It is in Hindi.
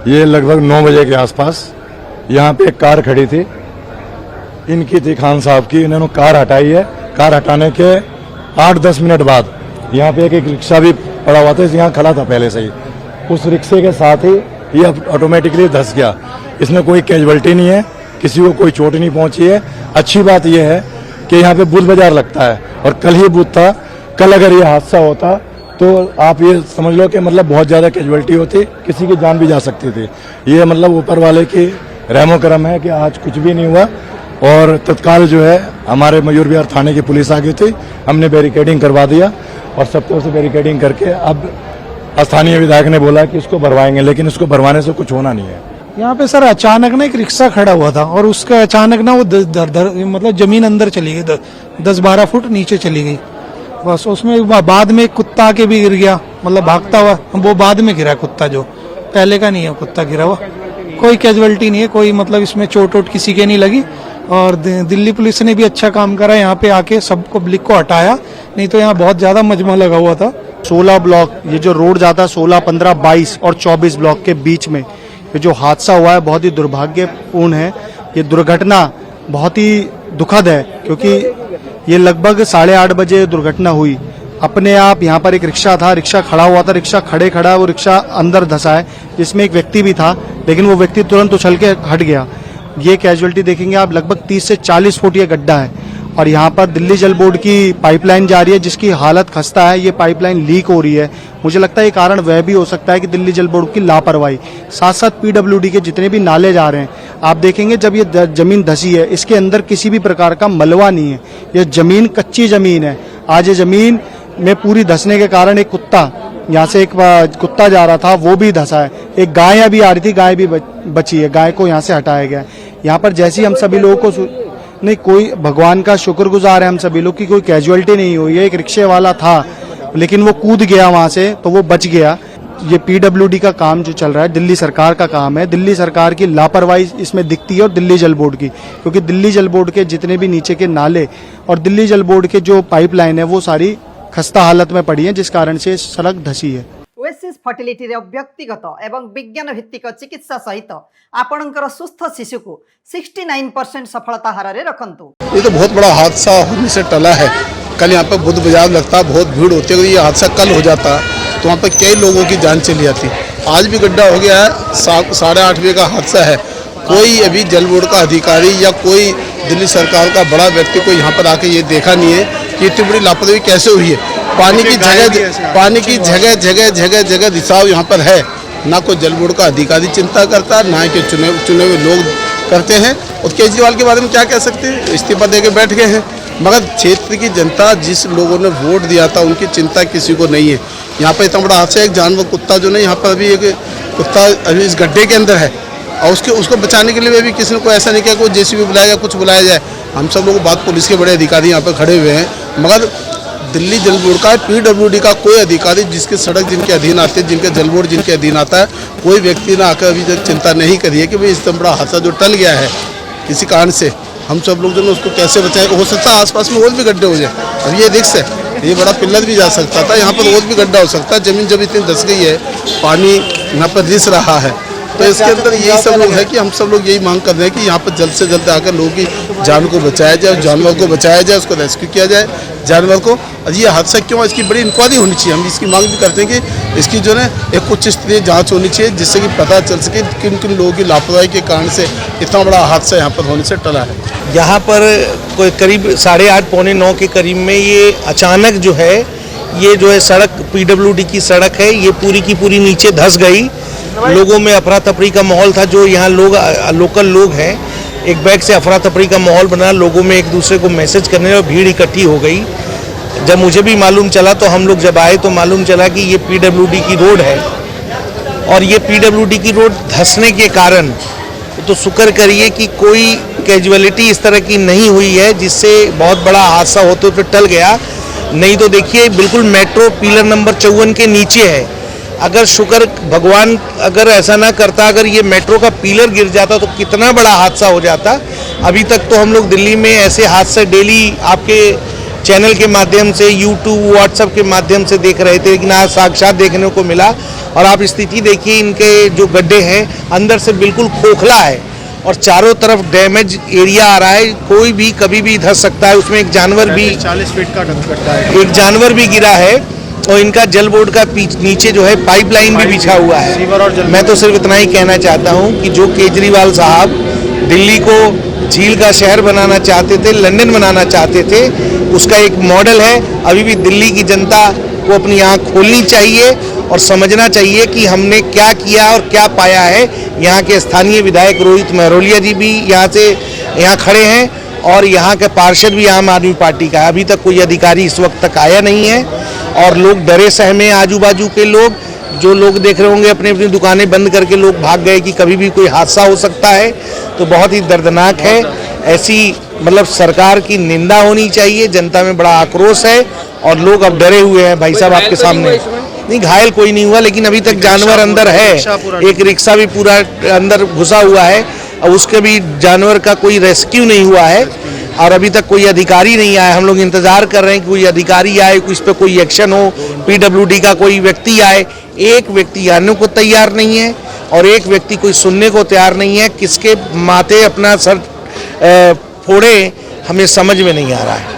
ये लगभग 9 बजे के आसपास यहाँ पे एक कार खड़ी थी, इनकी थी खान साहब की। इन्होंने कार हटाई है। कार हटाने के 8-10 मिनट बाद यहाँ पे एक रिक्शा भी पड़ा हुआ था, यहाँ खड़ा था पहले से ही। उस रिक्शे के साथ ही ये ऑटोमेटिकली धंस गया। इसमें कोई कैजुअल्टी नहीं है, किसी को कोई चोट नहीं पहुंची है। अच्छी बात यह है कि यहाँ पे बुध बाजार लगता है और कल ही बुध था। कल अगर ये हादसा होता तो आप ये समझ लो कि मतलब बहुत ज़्यादा कैजुअल्टी होती, किसी की जान भी जा सकती थी। ये मतलब ऊपर वाले की रहमो करम है कि आज कुछ भी नहीं हुआ। और तत्काल जो है हमारे मयूर विहार थाने की पुलिस आ गई थी, हमने बैरिकेडिंग करवा दिया और सब तरफ से बैरिकेडिंग करके अब स्थानीय विधायक ने बोला कि इसको भरवाएंगे, लेकिन इसको भरवाने से कुछ होना नहीं है। यहाँ पे सर अचानक ना एक रिक्शा खड़ा हुआ था और उसका अचानक ना वो मतलब जमीन अंदर चली गई, 10-12 फुट नीचे चली गई। बस उसमें बाद में कुत्ता के भी गिर गया, मतलब भागता हुआ। वो बाद में गिरा कुत्ता, जो पहले का नहीं है कुत्ता गिरा हुआ। कोई कैजुअल्टी नहीं है, कोई मतलब इसमें चोट वोट किसी के नहीं लगी। और दिल्ली पुलिस ने भी अच्छा काम करा, यहाँ पे आके सब पब्लिक को हटाया, नहीं तो यहाँ बहुत ज्यादा मजमा लगा हुआ था। 16 ब्लॉक ये जो रोड जाता है 16, 15, 22 और 24 ब्लॉक के बीच में ये जो हादसा हुआ है बहुत ही दुर्भाग्यपूर्ण है। ये दुर्घटना बहुत ही दुखद है क्योंकि ये लगभग 8:30 बजे दुर्घटना हुई। अपने आप यहाँ पर एक रिक्शा था, रिक्शा खड़ा हुआ था, रिक्शा खड़ा वो रिक्शा अंदर धंसा है, जिसमें एक व्यक्ति भी था, लेकिन वो व्यक्ति तुरंत उछल के हट गया। ये कैजुअलिटी देखेंगे आप, लगभग 30 से 40 फुट ये गड्ढा है और यहाँ पर दिल्ली जल बोर्ड की पाइपलाइन जा रही है जिसकी हालत खस्ता है। ये पाइपलाइन लीक हो रही है। मुझे लगता है ये कारण वह भी हो सकता है कि दिल्ली जल बोर्ड की लापरवाही, साथ साथ पीडब्ल्यूडी के जितने भी नाले जा रहे हैं, आप देखेंगे जब ये जमीन धसी है इसके अंदर किसी भी प्रकार का मलबा नहीं है। ये जमीन कच्ची जमीन है। आज ये जमीन में पूरी धसने के कारण एक कुत्ता, यहाँ से एक कुत्ता जा रहा था वो भी धसा है। एक गाय अभी आ रही थी, गाय भी बची है, गाय को यहाँ से हटाया गया। यहाँ पर जैसे ही हम सभी लोगों को नहीं, कोई भगवान का शुक्रगुजार है हम सभी लोग की कोई कैजुअलिटी नहीं हुई है। एक रिक्शे वाला था लेकिन वो कूद गया वहां से तो वो बच गया। ये पीडब्ल्यूडी का काम जो चल रहा है दिल्ली सरकार का काम है। दिल्ली सरकार की लापरवाही इसमें दिखती है और दिल्ली जल बोर्ड की, क्योंकि दिल्ली जल बोर्ड के जितने भी नीचे के नाले और दिल्ली जल बोर्ड के जो पाइपलाइन है वो सारी खस्ता हालत में पड़ी है, जिस कारण से सड़क धसी है। ओएसिस फर्टिलिटी रे व्यक्तिगत एवं विज्ञान भित्तिक चिकित्सा सहित आपणकर सुस्थ शिशु को 69% सफलता हार रे रखंतु। ये तो बहुत बड़ा हादसा होने से टला है। कल यहाँ पर बुध बाजार लगता, बहुत भीड़ होती है। ये हादसा कल हो जाता तो वहाँ पर कई लोगों की जान चली जाती। आज भी गड्ढा हो गया है, 8:30 बजे का हादसा है। कोई अभी जल बोर्ड का अधिकारी या कोई दिल्ली सरकार का बड़ा व्यक्ति को यहाँ पर आके ये देखा नहीं है कि इतनी बड़ी लापरवाही कैसे हुई है। पानी की जगह रिसाव यहाँ पर है। ना कोई जल बोर्ड का अधिकारी चिंता करता, ना कि चुने हुए लोग करते हैं। और केजरीवाल के बारे में क्या कह सकते हैं, इस्तीफा देके बैठ गए हैं। मगर क्षेत्र की जनता, जिस लोगों ने वोट दिया था, उनकी चिंता किसी को नहीं है। यहाँ पर इतना बड़ा हादसा, एक जानवर कुत्ता जो नहीं, यहाँ पर अभी एक कुत्ता अभी इस गड्ढे के अंदर है और उसको बचाने के लिए भी किसी ने कोई ऐसा नहीं किया कोई जेसीबी बुलाया जाए, कुछ बुलाया जाए। हम सब लोग बात, पुलिस के बड़े अधिकारी यहाँ पर खड़े हुए हैं, मगर दिल्ली जल बोर्ड का, पीडब्ल्यूडी का कोई अधिकारी जिसके सड़क जिनके अधीन आते हैं, जिनके जल बोर्ड जिनके अधीन आता है, कोई व्यक्ति ने आकर अभी तक चिंता नहीं करी है कि भाई इतना बड़ा हादसा जो टल गया है किसी कारण से, हम सब लोग जो उसको कैसे बचाएं। हो सकता है आसपास में और भी गड्ढे हो जाए। अब ये रिस्क है, ये बड़ा पिल्लर भी जा सकता था, यहाँ पर और भी गड्ढा हो सकता है। जमीन जब इतनी धस गई है, पानी यहाँ पर रिस रहा है, तो इसके अंदर यही सब लोग है कि हम सब लोग यही मांग कर रहे हैं कि यहाँ पर जल्द से जल्द आकर लोगों की जान को बचाया जाए, जानवर को बचाया जाए, उसको रेस्क्यू किया जाए जानवर को। और ये हादसा क्यों, इसकी बड़ी इंक्वायरी होनी चाहिए। हम इसकी मांग भी करते हैं कि इसकी जो है एक उच्च स्तरीय जांच होनी चाहिए, जिससे कि पता चल सके किन किन लोगों की लापरवाही के कारण से इतना बड़ा हादसा यहाँ पर होने से टला है। यहाँ पर कोई करीब 8:30 पौने 9 के करीब में ये अचानक जो है, ये जो है सड़क पीडब्ल्यूडी की सड़क है, ये पूरी की पूरी नीचे धंस गई। लोगों में अफरा तफरी का माहौल था। जो यहाँ लोकल लोग हैं, एक बैग से अफरा तफरी का माहौल बना, लोगों में एक दूसरे को मैसेज करने और भीड़ इकट्ठी हो गई। जब मुझे भी मालूम चला तो हम लोग जब आए तो मालूम चला कि ये पीडब्ल्यूडी की रोड है और ये पीडब्ल्यूडी की रोड धंसने के कारण, तो शुक्र करिए कि कोई कैजुअलिटी इस तरह की नहीं हुई है जिससे बहुत बड़ा हादसा होते हुए टल गया। नहीं तो देखिए बिल्कुल मेट्रो पिलर नंबर 54 के नीचे है। अगर शुक्र भगवान अगर ऐसा ना करता, अगर ये मेट्रो का पिलर गिर जाता तो कितना बड़ा हादसा हो जाता। अभी तक तो हम लोग दिल्ली में ऐसे हादसे डेली आपके चैनल के माध्यम से, यूट्यूब, व्हाट्सएप के माध्यम से देख रहे थे, लेकिन आज साक्षात देखने को मिला। और आप स्थिति देखिए, इनके जो गड्ढे हैं अंदर से बिल्कुल खोखला है और चारों तरफ डैमेज एरिया आ रहा है, कोई भी कभी भी धंस सकता है। उसमें एक जानवर भी 40 फीट का गड्ढा है। एक जानवर भी गिरा है और इनका जल बोर्ड का नीचे जो है पाइपलाइन भी बिछा हुआ सीवर और है। जल मैं तो सिर्फ इतना ही कहना चाहता हूं कि जो केजरीवाल साहब दिल्ली को झील का शहर बनाना चाहते थे, लंदन बनाना चाहते थे, उसका एक मॉडल है। अभी भी दिल्ली की जनता को अपनी आंख खोलनी चाहिए और समझना चाहिए कि हमने क्या किया और क्या पाया है। यहाँ के स्थानीय विधायक रोहित महरोलिया जी भी यहाँ खड़े हैं और यहाँ के पार्षद भी आम आदमी पार्टी का है। अभी तक कोई अधिकारी इस वक्त तक आया नहीं है और लोग डरे सहमे, आजू बाजू के लोग, जो लोग देख रहे होंगे अपनी अपनी दुकानें बंद करके लोग भाग गए कि कभी भी कोई हादसा हो सकता है। तो बहुत ही दर्दनाक है। ऐसी मतलब सरकार की निंदा होनी चाहिए। जनता में बड़ा आक्रोश है और लोग अब डरे हुए हैं। भाई साहब आपके सामने नहीं, घायल कोई नहीं हुआ, लेकिन अभी तक जानवर अंदर है। एक रिक्शा भी पूरा अंदर घुसा हुआ है और उसके भी जानवर का कोई रेस्क्यू नहीं हुआ है और अभी तक कोई अधिकारी नहीं आया। हम लोग इंतजार कर रहे हैं कि कोई अधिकारी आए, इस पर कोई एक्शन हो, पीडब्ल्यूडी का कोई व्यक्ति आए। एक व्यक्ति आने को तैयार नहीं है और एक व्यक्ति कोई सुनने को तैयार नहीं है। किसके माथे अपना सर फोड़े हमें समझ में नहीं आ रहा है।